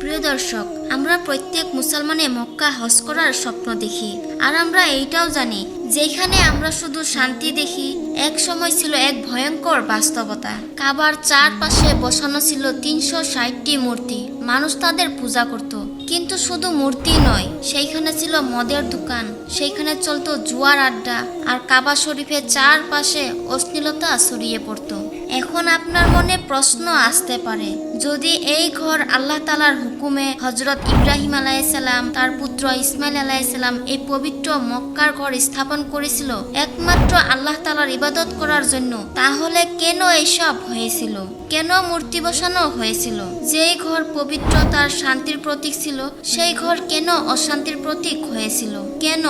প্রিয় দর্শক, আমরা প্রত্যেক মুসলমানে মক্কা হজ করার স্বপ্ন দেখি। আর আমরা এইটাও জানি যেখানে আমরা শুধু শান্তি দেখি, এক সময় ছিল এক ভয়ঙ্কর বাস্তবতা। কাবার চারপাশে বসানো ছিল ৩৬০টি মূর্তি। মানুষ তাদের পূজা করত, কিন্তু শুধু মূর্তি নয়, সেইখানে ছিল মদের দোকান, সেইখানে চলতো জুয়ার আড্ডা, আর কাবা শরীফের চারপাশে অশ্লীলতা ছড়িয়ে পড়তো। এখন আপনার মনে প্রশ্ন আসতে পারে, যদি এই ঘর আল্লাহ তাআলার হুকুমে হযরত ইব্রাহিম আলাইহিসসালাম তার পুত্র ইসমাইল আলাইহিসসালাম এই পবিত্র মক্কার ঘর স্থাপন করেছিল একমাত্র আল্লাহ তাআলার ইবাদত করার জন্য, তাহলে কেন এইসব হয়েছিল? কেন মূর্তি বসানো হয়েছিল? যেই ঘর পবিত্রতার শান্তির প্রতীক ছিল, সেই ঘর কেন অশান্তির প্রতীক হয়েছিল? কেন?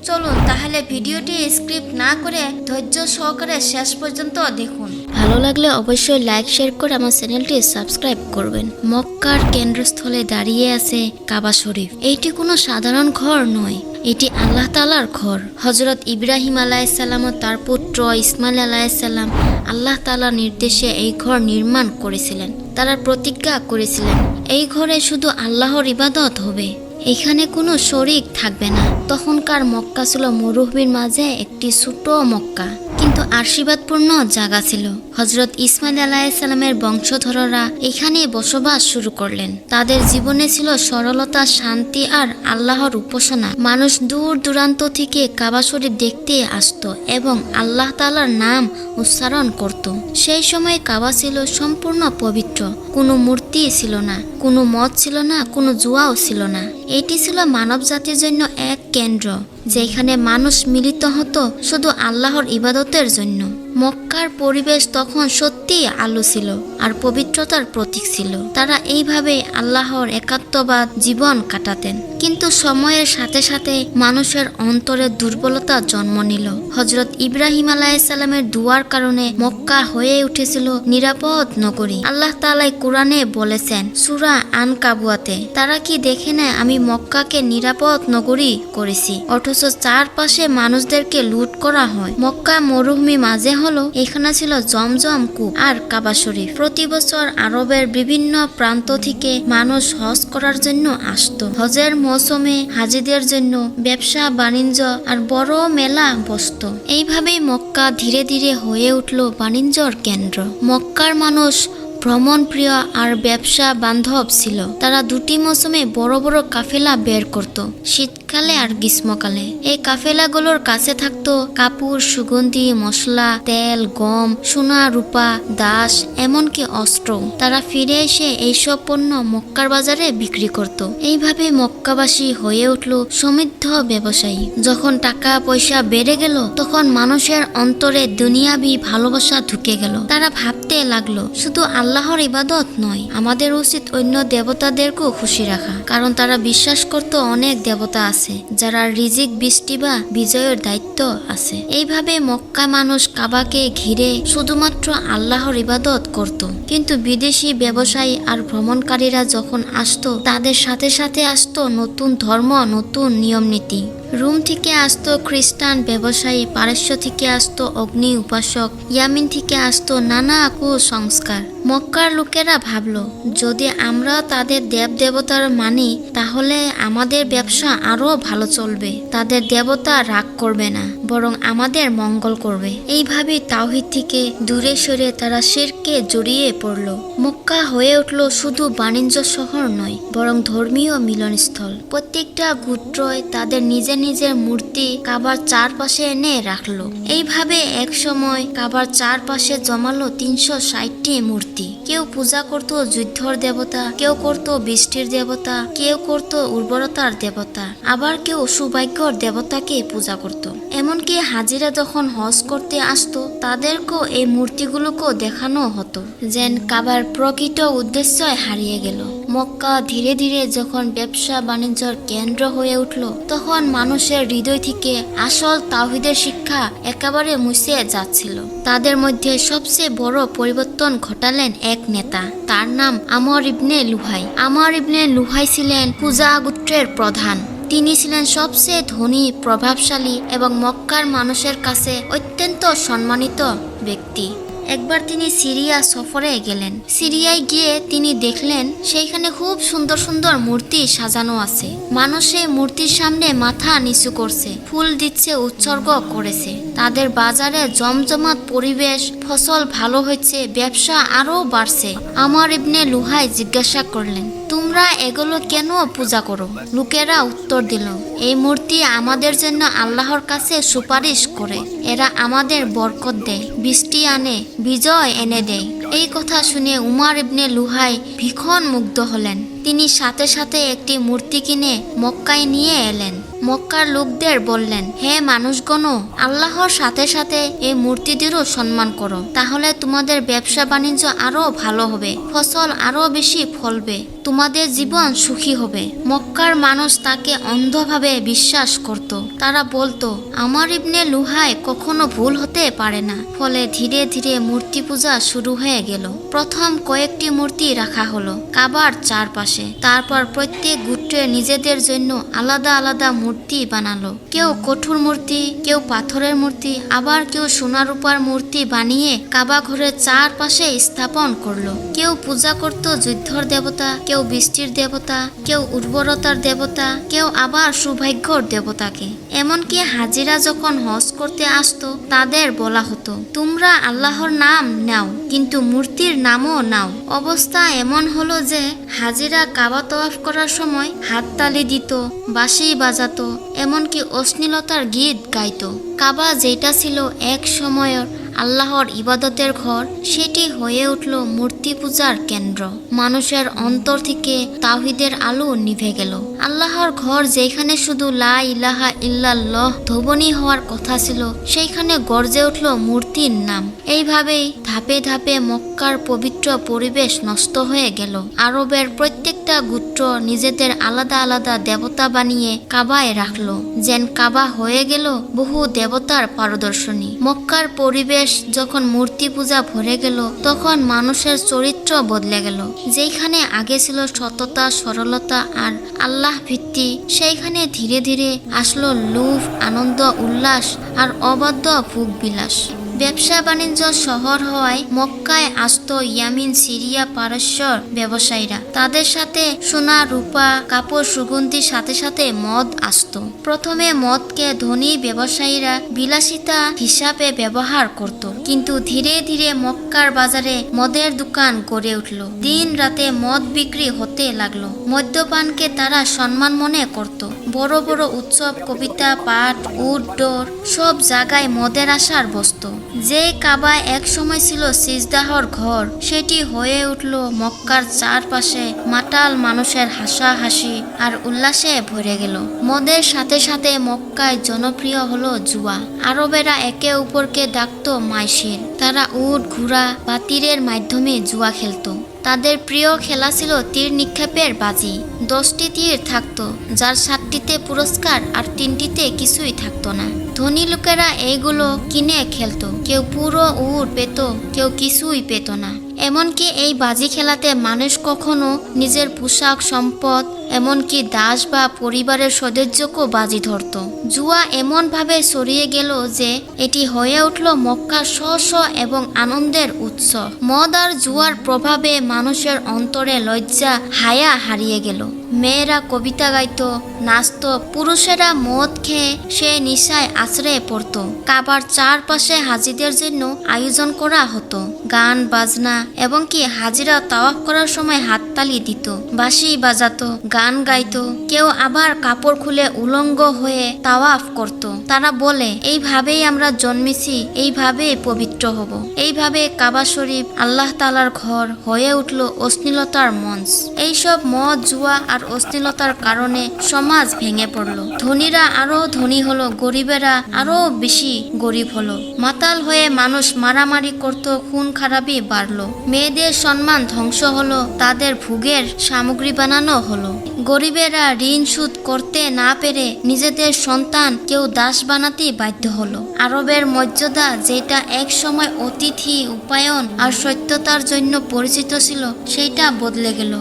চলুন তাহলে ভিডিওটি স্ক্রিপ্ট না করে ধৈর্য সহকারে শেষ পর্যন্ত দেখুন। ভালো লাগলে অবশ্যই লাইক শেয়ার করে আমার চ্যানেলটি সাবস্ক্রাইব করবেন। মক্কার কেন্দ্রস্থলে দাঁড়িয়ে আছে কাবা শরীফ। এইটি কোনো সাধারণ ঘর নয়, এটি আল্লাহ তাআলার ঘর। হযরত ইব্রাহিম আলাইহিসসালাম ও তার পুত্র ইসমাইল আলাইহিসসালাম আল্লাহ তাআলার নির্দেশে এই ঘর নির্মাণ করেছিলেন। তারা প্রতিজ্ঞা করেছিলেন, এই ঘরে শুধু আল্লাহর ইবাদত হবে, এখানে কোনো শরীক থাকবে না। তখনকার মক্কা ছিল মরুভূমির মাঝে একটি ছোট মক্কা, কিন্তু আশীর্বাদপূর্ণ জায়গা ছিল। হযরত ইসমাইল আলাইহিসসালামের বংশধররা এখানে বসবাস শুরু করলেন। তাদের জীবনে ছিল সরলতা, শান্তি আর আল্লাহর উপাসনা। মানুষ দূর দূরান্ত থেকে কাবা শরীফ দেখতে আসতো এবং আল্লাহ তাআলার নাম উচ্চারণ করত। সেই সময় কাবা ছিল সম্পূর্ণ পবিত্র। কোনো মূর্তি ছিল না, কোনো মদ ছিল না, কোনো জুয়াও ছিল না। এটি ছিল মানব জাতির জন্য এক কেন্দ্র, যেখানে মানুষ মিলিত হতো শুধু আল্লাহর ইবাদতের জন্য। মক্কার পরিবেশ তখন সত্যিই আলো ছিল আর পবিত্রতার প্রতীক ছিল। তারা এইভাবে আল্লাহর একাত্মবাদ জীবন কাটাতেন। কিন্তু সময়ের সাথে সাথে মানুষের অন্তরে দুর্বলতা জন্ম নিল। হযরত ইব্রাহিম আলাইহিসসালামের দুয়ার কারণে মক্কা হয়ে উঠেছিল নিরাপদ নগরী। আল্লাহ তাআলা কোরআনে বলেছেন সূরা আনকাবুয়াতে, তারা কি দেখে না আমি মক্কাকে নিরাপদ নগরী করেছি, অথচ চারপাশে মানুষদেরকে লুট করা হয়। মক্কা মরুভূমি মাঝে হলো, এখানে ছিল জমজম কূপ আর কাবা শরীফ। প্রতি বছর আরবের বিভিন্ন প্রান্ত থেকে মানুষ হজ করার জন্য আসতো। হজের মৌসুমে হাজিদের জন্য ব্যবসা বাণিজ্য আর বড় মেলা বসতো। এইভাবেই মক্কা ধীরে ধীরে হয়ে উঠল বাণিজ্যর কেন্দ্র। মক্কার মানুষ ভ্রমণ প্রিয় আর ব্যবসা বান্ধব ছিল। তারা দুটি মৌসুমে বড় বড় কাফেলা বের করত, শীতকালে আর গ্রীষ্মকালে। এই কাফেলাগুলোর কাছে থাকতো কাপড়, সুগন্ধি, মশলা, তেল, গম, সোনা, রূপা, দাস, এমনকি অস্ত্র। তারা ফিরে এসে এইসব পণ্য মক্কার বাজারে বিক্রি করত। এইভাবে মক্কাবাসী হয়ে উঠল সমৃদ্ধ ব্যবসায়ী। যখন টাকা পয়সা বেড়ে গেল, তখন মানুষের অন্তরে দুনিয়াবি ভালোবাসা ঢুকে গেল। তারা ভাবতে লাগলো, শুধু আল্লাহর ইবাদত নয়, আমাদের উচিত অন্য দেবতাদেরকেও খুশি রাখা। কারণ তারা বিশ্বাস করত অনেক দেবতা আছে যারা রিজিক, বৃষ্টি বা বিজয়ের দায়িত্ব আছে। এইভাবে মক্কা মানুষ কাবাকে ঘিরে শুধুমাত্র আল্লাহর ইবাদত করত। কিন্তু বিদেশি ব্যবসায়ী আর ভ্রমণকারীরা যখন আসতো, তাদের সাথে সাথে আসতো নতুন ধর্ম, নতুন নিয়ম নীতি। রোম থেকে আসতো খ্রিস্টান ব্যবসায়ী, পারস্য থেকে আসতো অগ্নি উপাসক, ইয়ামিন থেকে আসতো নানা কুসংস্কার। মক্কার লোকেরা ভাবলো, যদি আমরা তাদের দেব দেবতার মানি, তাহলে আমাদের ব্যবসা আরো ভালো চলবে। তাদের দেবতা রাগ করবে না, বরং আমাদের মঙ্গল করবে। এইভাবে তাওহীদ থেকে দূরে সরে তারা শিরকে জড়িয়ে পড়লো। মক্কা হয়ে উঠলো শুধু বাণিজ্য শহর নয়, বরং ধর্মীয় মিলনস্থল। প্রত্যেকটা গোত্রই তাদের নিজের নিজের মূর্তি কাবার চারপাশে এনে রাখলো। এইভাবে এক সময় কাবার চারপাশে জমালো ৩৬০টি মূর্তি। কেউ পূজা করত যুদ্ধর দেবতা, কেউ করত বৃষ্টির দেবতা, কেউ করত উর্বরতার দেবতা, আবার কেউ সৌভাগ্যর দেবতাকে পূজা করত। এমনকি হাজিরা যখন হজ করতে আসতো, তাদেরকেও এই মূর্তিগুলোকেও দেখানো হতো, যেন কাবার প্রকৃত উদ্দেশ্যই হারিয়ে গেল। মক্কা ধীরে ধীরে যখন ব্যবসা বাণিজ্যের কেন্দ্র হয়ে উঠল, তখন মানুষের হৃদয় থেকে আসল তাওহীদের শিক্ষা একেবারে মুছে যাচ্ছিল। তাদের মধ্যে সবচেয়ে বড় পরিবর্তন ঘটালেন এক নেতা, তার নাম আমর ইবনে লুহাই। আমর ইবনে লুহাই ছিলেন কুজা গোত্রের প্রধান। তিনি ছিলেন সবচেয়ে ধনী, প্রভাবশালী এবং মক্কার মানুষের কাছে অত্যন্ত সম্মানিত ব্যক্তি। একবার তিনি সিরিয়া সফরে গেলেন। সিরিয়ায় গিয়ে তিনি দেখলেন সেইখানে খুব সুন্দর সুন্দর মূর্তি সাজানো আছে। মানুষ সেই মূর্তির সামনে মাথা নিচু করছে, ফুল দিচ্ছে, উৎসর্গ করেছে। তাদের বাজারে জমজমাট পরিবেশ, ফসল ভালো হচ্ছে, ব্যবসা আরো বাড়ছে। আমর ইবনে লুহাই জিজ্ঞাসা করলেন, তোমরা এগুলো কেন পূজা করো? লোকেরা উত্তর দিল, এই মূর্তি আমাদের জন্য আল্লাহর কাছে সুপারিশ করে। এরা আমাদের বরকত দেয়, বৃষ্টি আনে, বিজয় এনে দেয়। এই কথা শুনে উমর ইবনে লুহাই ভীষণ মুগ্ধ হলেন। তিনি সাথে সাথে একটি মূর্তি কিনে মক্কায় নিয়ে এলেন। মক্কার লোকদের বললেন, হে মানুষগণ, আল্লাহর সাথে সাথে এই মূর্তিদেরও সম্মান করো, তাহলে তোমাদের ব্যবসা বাণিজ্য আরো ভালো হবে, ফসল আরো বেশি ফলবে, তোমাদের জীবন সুখী হবে। মক্কার মানুষ তাকে অন্ধভাবে বিশ্বাস করত। তারা বলতো, আমর ইবনে লুহাই কখনো ভুল হতে পারে না। ফলে ধীরে ধীরে মূর্তি পূজা শুরু হয়ে গেল। প্রথম কয়েকটি মূর্তি রাখা হলো কাবার চারপাশে। তারপর প্রত্যেক গোত্রে নিজেদের জন্য আলাদা আলাদা মূর্তি বানালো। কেউ কঠোর মূর্তি, কেউ পাথরের মূর্তি, আবার কেউ সোনা রূপার মূর্তি বানিয়ে কাবা ঘরের চারপাশে স্থাপন করলো। কেউ পূজা করত যুদ্ধর দেবতা, কেউ বৃষ্টির দেবতা, কেউ উর্বরতার দেবতা, কেউ আবার সৌভাগ্যর দেবতাকে। এমনকি হাজিরা যখন হজ করতে আসতো তাদের বলা হতো, তোমরা আল্লাহর নাম নাও, কিন্তু মূর্তির নামও নাও। অবস্থা এমন হলো যে হাজিরা কাবা তওয়াফ করার সময় হাততালি দিত, বাঁশি বাজাতো, এমনকি অশ্লীলতার গীত গাইতো। কাবা যেটা ছিল এক সময়ের আল্লাহর ইবাদতের ঘর, সেটি হয়ে উঠল মূর্তি পূজার কেন্দ্র। মানুষের অন্তর থেকে তাওহীদের আলো নিভে গেল। আল্লাহর ঘর যেখানে শুধু লা ইলাহা ইল্লাল্লাহ ধ্বনি হওয়ার কথা ছিল, সেইখানে গর্জে উঠল মূর্তির নাম। এইভাবেই ধাপে ধাপে মক্কার পবিত্র পরিবেশ নষ্ট হয়ে গেল। আরবের প্রত্যেকটা গোত্র নিজেদের আলাদা আলাদা দেবতা বানিয়ে কাবায় রাখলো। যেন কাবা হয়ে গেল বহু দেবতার পারদর্শনী। মক্কার পরিবেশ যখন মূর্তি পূজা ভরে গেল, তখন মানুষের চরিত্র বদলে গেল। যেখানে আগে ছিল সততা, সরলতা আর আল্লাহ ভিত্তি, সেইখানে ধীরে ধীরে আসলো লোভ, আনন্দ, উল্লাস আর অবাধ্য ভোগ বিলাস। ব্যবসা বাণিজ্য শহর হওয়ায় মক্কায় আসতো ইয়ামিন, সিরিয়া, পারস্যর ব্যবসায়ীরা। তাদের সাথে সোনা, রূপা, কাপড়, সুগন্ধির সাথে সাথে মদ আসতো। প্রথমে মদকে ধনী ব্যবসায়ীরা বিলাসিতা হিসাবে ব্যবহার করত, কিন্তু ধীরে ধীরে মক্কার বাজারে মদের দোকান গড়ে উঠল। দিন রাতে মদ বিক্রি হতে লাগলো। মদ্যপানকে তারা সম্মান মনে করত। বড় বড় উৎসব, কবিতা পাঠ, উড্ডোর সব জায়গায় মদের আশার বস্তু। যে কাবা এক সময় ছিল সিজদাহর ঘর, সেটি হয়ে উঠল মক্কার চারপাশে মাতাল মানুষের হাসাহাসি আর উল্লাসে ভরে গেল। মদের সাথে সাথে মক্কায় জনপ্রিয় হলো জুয়া। আরবেরা একে অপরকে ডাকত মাইশির। তারা উট, ঘোড়া বা তীরের মাধ্যমে জুয়া খেলতো। তাদের প্রিয় খেলা ছিল তীর নিক্ষেপের বাজি। 10টি তীর থাকতো, যার 7টিতে পুরস্কার আর 3টিতে কিছুই থাকতো না। ধনী লোকেরা এইগুলো কিনে খেলতো। কেউ পুরো উট পেত, কেউ কিছুই পেত না। এমনকি এই বাজি খেলাতে মানুষ কখনো নিজের পোশাক, সম্পদ, এমনকি দাস বা পরিবারের সদস্যকেও বাজি ধরত। জুয়া এমনভাবে ছড়িয়ে গেল যে এটি হয়ে উঠল মক্কার স্ব এবং আনন্দের উৎস। মদ আর জুয়ার প্রভাবে মানুষের অন্তরে লজ্জা, হায়া হারিয়ে গেল। মেয়েরা কবিতা গাইতো, নাচত, পুরুষেরা মদ খেয়ে সে নিশায় আছড়ে পড়ত। কাবার চারপাশে হাজিদের জন্য আয়োজন করা হতো, গান বাজনা, এবং কি হাজিরা তাওয়াফ করার সময় হাততালি দিত, বাঁশি বাজাতো, গান গাইতো। কেউ আবার কাপড় খুলে উলঙ্গ হয়ে তাওয়াফ করত। তারা বলে, এইভাবেই আমরা জন্মেছি, এইভাবেই পবিত্র হব। এইভাবে কাবা শরীফ, আল্লাহ তাআলার ঘর হয়ে উঠল অশ্লীলতার মঞ্চ। এইসব মদ, জুয়া আর অশ্লীলতার কারণে সমাজ ভেঙে পড়ল। ধনীরা আরো ধনী হলো, গরিবেরা আরো বেশি গরিব হলো। মাতাল হয়ে মানুষ মারামারি করত, খুন খারাপি বাড়লো। মেয়েদের সম্মান ধ্বংস হলো, তাদের ভোগের সামগ্রী বানানো হলো। গরিবেরা ঋণ শোধ করতে না পেরে নিজেদের সন্তান কেউ দাস বানাতে বাধ্য হলো। আরবের মর্যাদা, যেটা এক সময় অতিথি উপায়ন আর সত্যতার জন্য পরিচিত ছিল, সেইটা বদলে গেল।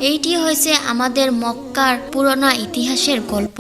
এইটি হয়েছে আমাদের মক্কার পুরনো ইতিহাসের গল্প।